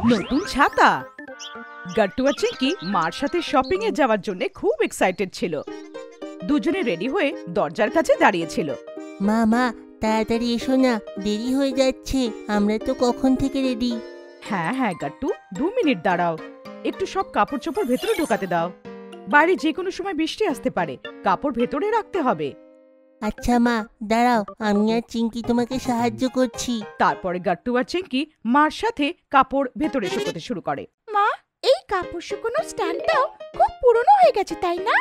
নতুন ছাতা। গাট্টু আর চিঙ্কি মার সাথে শপিং এ যাওয়ার জন্য খুব এক্সাইটেড ছিল। দুজনে রেডি হয়ে দরজার কাছে দাঁড়িয়েছিল। মা মা তাড়াতাড়ি এসো না, দেরি হয়ে যাচ্ছে, আমরা তো কখন থেকে রেডি। হ্যাঁ হ্যাঁ গাট্টু, 2 মিনিট দাঁড়াও, একটু সব কাপড় চোপড় ভেতরে ঢোকাতে দাও। বাইরে যে কোনো সময় বৃষ্টি আসতে পারে, কাপড় ভেতরে রাখতে হবে। আচ্ছা মা, দাঁড়াও, আমি আর চিঙ্কি তোমাকে সাহায্য করছি। তারপরে গাট্টু আর চিঙ্কি মার সাথে কাপড় ভেতরে শুকোতে শুরু করে। মা, এই কাপড় শুকোনোর স্ট্যান্ডটাও খুব পুরনো হয়ে গেছে, তাই না?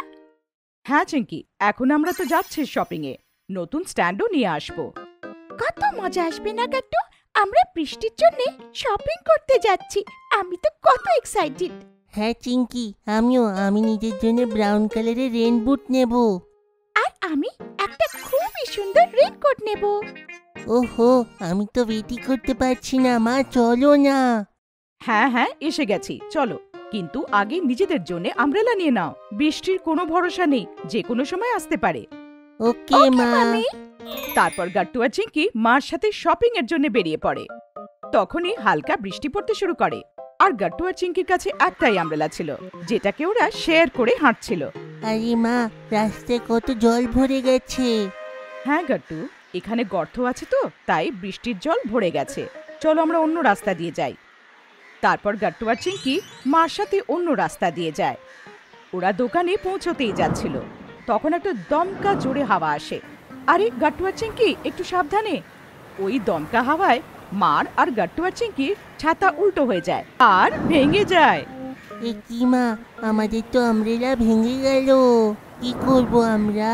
হ্যাঁ চিঙ্কি, এখন আমরা তো যাচ্ছি শপিং এ, নতুন স্ট্যান্ডও নিয়ে আসবো। কত মজা আসবে না গাট্টু, আমরা বৃষ্টির জন্য শপিং করতে যাচ্ছি। আমি তো কত এক্সাইটেড। হ্যাঁ চিঙ্কি, আমি নিজের জন্য ব্রাউন কালারের রেন বুট নেব। আর আমি একটা খুবই সুন্দর রেনকোট নেব। ওহো, আমি তো ওয়েটই করতে পারছি না, মা চলো না। হ্যাঁ হ্যাঁ এসে গেছি, চলো। কিন্তু আগে নিজেদের জন্য আমব্রেলা নিয়ে নাও, বৃষ্টির কোনো ভরসা নেই, যে কোনো সময় আসতে পারে। ওকে মা। তারপর গাট্টু আর চিঙ্কি মার সাথে শপিং এর জন্য বেরিয়ে পড়ে। তখনই হালকা বৃষ্টি পড়তে শুরু করে, আর গাট্টু আর চিঙ্কির কাছে একটাই আমব্রেলা ছিল, যেটাকে ওরা শেয়ার করে হাঁটছিল। আরে মা, রাস্তায় কত জল ভরে গেছে। হ্যাঁ গাট্টু, এখানে গর্ত আছে তো, তাই বৃষ্টির জল ভরে গেছে, চলো আমরা অন্য রাস্তা দিয়ে যাই। তারপর গাট্টু আর চিঙ্কি মার সাথে অন্য রাস্তা দিয়ে যায়। ওরা দোকানে পৌঁছতেই যাচ্ছিল, তখন একটা দমকা জোরে হাওয়া আসে। আরে গাট্টু আর চিঙ্কি একটু সাবধানে। ওই দমকা হাওয়ায় মার আর গাট্টু আর চিঙ্কির ছাতা উল্টো হয়ে যায় আর ভেঙে যায়। এ কি মা, আমাদের তো আমব্রেলা ভেঙে গেল, কি করব আমরা?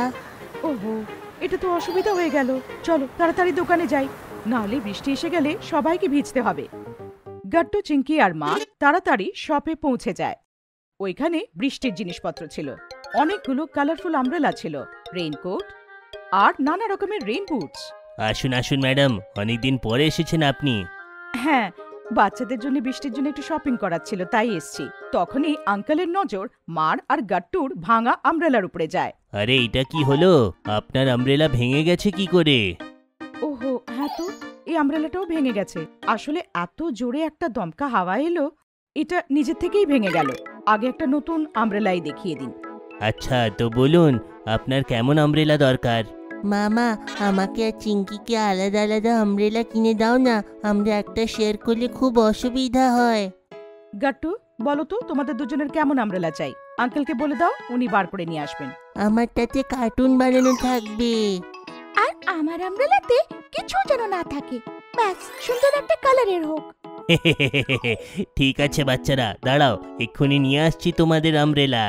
ওহো, এটা তো অসুবিধা হয়ে গেল, চলো তাড়াতাড়ি দোকানে যাই, নাহলে বৃষ্টি এসে গেলে সবাইকে ভিজতে হবে। গাট্টু, চিঙ্কি আর মা তাড়াতাড়ি শপে পৌঁছে যায়। ওইখানে বৃষ্টির জিনিসপত্র ছিল, অনেকগুলো কালারফুল আমব্রেলা ছিল, রেইনকোট আর নানা রকমের রেইন বুটস। আসুন আসুন ম্যাডাম, অনেকদিন পরে এসেছেন আপনি। হ্যাঁ, বাচ্চাদের জন্য বৃষ্টির জন্য একটু শপিং করার ছিল, তাই এসছি। তখনই আঙ্কেলের নজর মার আর গাট্টুর ভাঙা আমব্রেলার উপরে যায়। আরে এটা কি হলো, আপনার আমব্রেলা ভেঙে গেছে কি করে? ওহো হ্যাঁ তো, এই আমব্রেলাটাও ভেঙে গেছে। আসলে এত জোরে একটা দমকা হাওয়া এলো, এটা নিজের থেকেই ভেঙে গেল। আগে একটা নতুন আমব্রেলাই দেখিয়ে দিন। আচ্ছা তো বলুন, আপনার কেমন আমব্রেলা দরকার? মামা, আমাকে আর চিঙ্কিকে আলাদা আলাদা আমব্রেলা কিনে দাও না, আমরা একটা শেয়ার করলে খুব অসুবিধা হয়। গাট্টু, বলো তো তোমাদের দুজনের কেমন আমব্রেলা চাই? আঙ্কেলকে বলে দাও, উনি বার করে নিয়ে আসবেন। আমারটাতে কার্টুন বানানো থাকবে। আর আমার আমব্রেলাতে কিছু যেন না থাকে, ব্যাস সুন্দর একটা কালারের হোক। ঠিক আছে বাচ্চারা, দাঁড়াও, এক্ষুনি নিয়ে আসছি তোমাদের আমব্রেলা।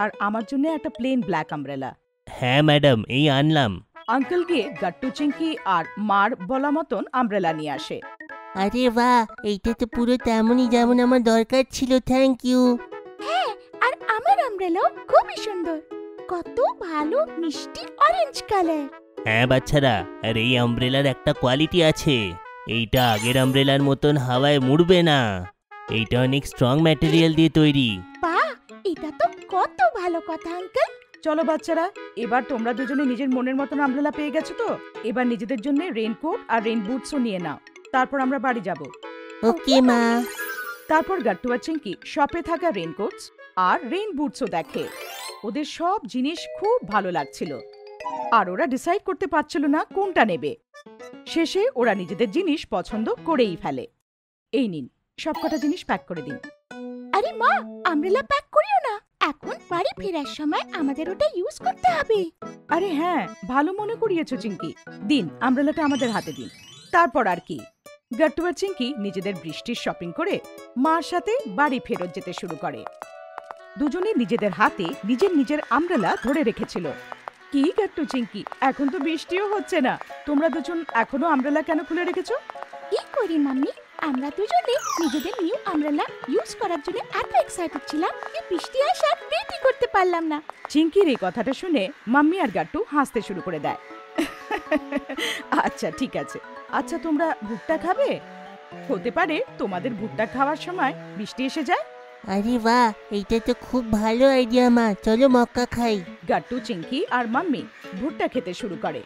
আর আমার জন্য একটা প্লেন ব্ল্যাক আমব্রেলা। হ্যাঁ ম্যাডাম, এই আনলাম। আঙ্কেল গিয়ে গাট্টু, চিঙ্কি আর মার বলা মতন আমব্রেলা নিয়ে আসে। আরে বাহ, এইটা তো পুরো তেমনই যেমন আমার দরকার ছিল, থ্যাংক ইউ। হ্যাঁ, আর আমার আমব্রেলাও খুবই সুন্দর, কত ভালো মিষ্টি অরেঞ্জ কালার। হ্যাঁ বাচ্চারা, আর এই আমব্রেলার একটা কোয়ালিটি আছে, এইটা আগের আমব্রেলার মতন হাওয়ায় মুড়বে না, এইটা অনেক স্ট্রং ম্যাটেরিয়াল দিয়ে তৈরি। বাহ, এটা তো কত ভালো কথা আঙ্কেল। চলো বাচ্চারা, এবার তোমরা দুজনে নিজের মনের মতন আমব্রেলা পেয়ে গেছো তো, এবার নিজেদের জন্য রেইনকোট আর রেইন বুটসও নিয়ে নাও, তারপর আমরা বাড়ি যাব। ওকে মা। তারপর গাট্টু আর চিঙ্কি শপে থাকা রেইনকোটস আর রেইন বুটসও দেখে। ওদের সব জিনিস খুব ভালো লাগছিল, আর ওরা ডিসাইড করতে পারছিল না কোনটা নেবে। শেষে ওরা নিজেদের জিনিস পছন্দ করেই ফেলে। এই নিন, সবকটা জিনিস প্যাক করে দিন। আরে মা, আমব্রেলা প্যাক করিও না, এখন বাড়ি ফেরার সময় আমাদের ওটা ইউজ করতে হবে। আরে হ্যাঁ, ভালো মনে করিয়েছো চিঙ্কি, দিন আমব্রেলাটা আমাদের হাতে দিন। তারপর আর কি, গাট্টু আর চিঙ্কি নিজেদের বৃষ্টির শপিং করে মার সাথে বাড়ি ফেরত যেতে শুরু করে। দুজনে নিজেদের হাতে নিজের নিজের আমব্রেলা ধরে রেখেছিল। কি গাট্টু, চিঙ্কি, এখন তো বৃষ্টিও হচ্ছে না, তোমরা দুজন এখনো আমব্রেলা কেন খুলে রেখেছো? কি করি মাম্মি, আমরা দুজনে নিজেদের নিউ আমব্রেলা ইউজ করার জন্য এত এক্সাইটেড ছিলাম যে বৃষ্টি আসার ওয়েটই করতে পারলাম না। চিঙ্কির এই কথাটা শুনে মাম্মি আর গাট্টু হাসতে শুরু করে দেয়। আচ্ছা ঠিক আছে, আচ্ছা তোমরা ভুট্টা খাবে? হতে পারে তোমাদের ভুট্টা খাওয়ার সময় বৃষ্টি এসে যায়। আরে বাহ, এইটা তো খুব ভালো আইডিয়া মা, চলো মক্কা খাই। গাট্টু, চিঙ্কি আর মাম্মি ভুট্টা খেতে শুরু করে,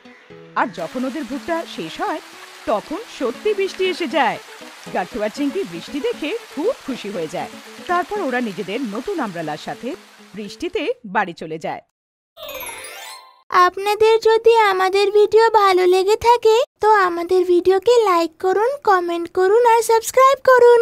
আর যখন ওদের ভুট্টা শেষ হয় তখন সত্যি বৃষ্টি এসে যায়। গাট্টু আর চিংকি বৃষ্টি দেখে খুব খুশি হয়ে যায়। তারপর ওরা নিজেদের নতুন আমব্রেলার সাথে বৃষ্টিতে বাড়ি চলে যায়। আপনাদের যদি আমাদের ভিডিও ভালো লেগে থাকে তো আমাদের ভিডিওকে লাইক করুন, কমেন্ট করুন আর সাবস্ক্রাইব করুন।